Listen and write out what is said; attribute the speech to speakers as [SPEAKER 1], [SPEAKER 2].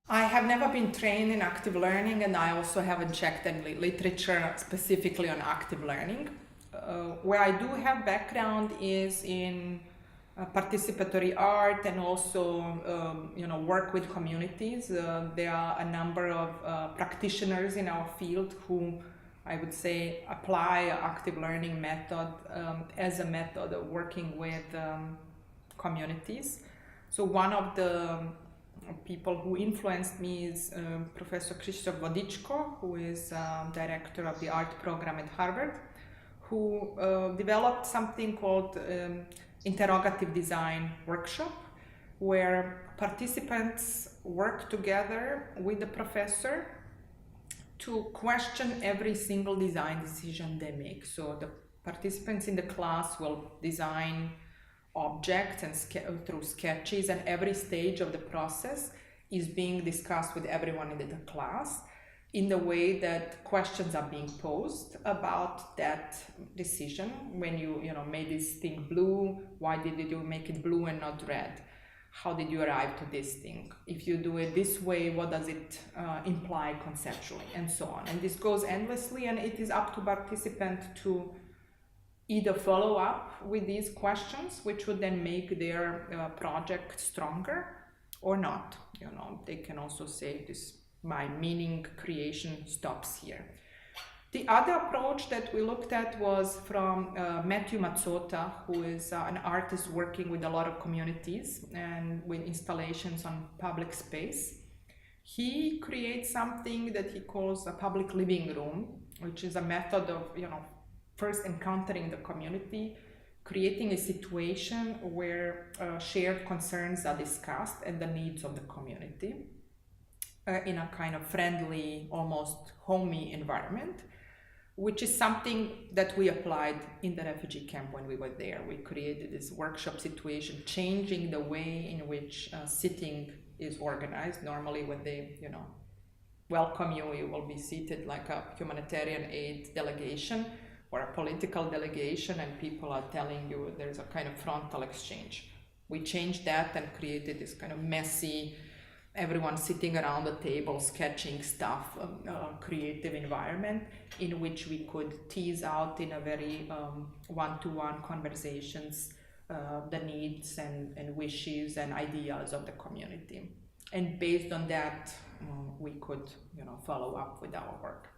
[SPEAKER 1] I have never been trained in active learning, and I also haven't checked any literature specifically on active learning. Where I do have background is in participatory art and also work with communities. There are a number of practitioners in our field who I would say apply active learning method as a method of working with communities. So one of the people who influenced me is Professor Krzysztof Wodiczko, who is director of the art program at Harvard, who developed something called interrogative design workshop, where participants work together with the professor to question every single design decision they make. So the participants in the class will design objects and through sketches, and every stage of the process is being discussed with everyone in the class in the way that questions are being posed about that decision. When you made this thing blue, why did you make it blue and not red? How did you arrive to this thing? If you do it this way, what does it imply conceptually, and so on. And this goes endlessly, and it is up to participant to either follow up with these questions, which would then make their project stronger, or not. They can also say this, my meaning creation stops here. The other approach that we looked at was from Matthew Mazzotta, who is an artist working with a lot of communities and with installations on public space. He creates something that he calls a public living room, which is a method of first encountering the community, creating a situation where shared concerns are discussed and the needs of the community in a kind of friendly, almost homey environment, which is something that we applied in the refugee camp when we were there. We created this workshop situation, changing the way in which sitting is organized. Normally when they welcome you, you will be seated like a humanitarian aid delegation or a political delegation, and people are telling you there's a kind of frontal exchange. We changed that and created this kind of messy, everyone sitting around the table sketching stuff, creative environment in which we could tease out in a very one-to-one conversations the needs and wishes and ideas of the community. And based on that, we could follow up with our work.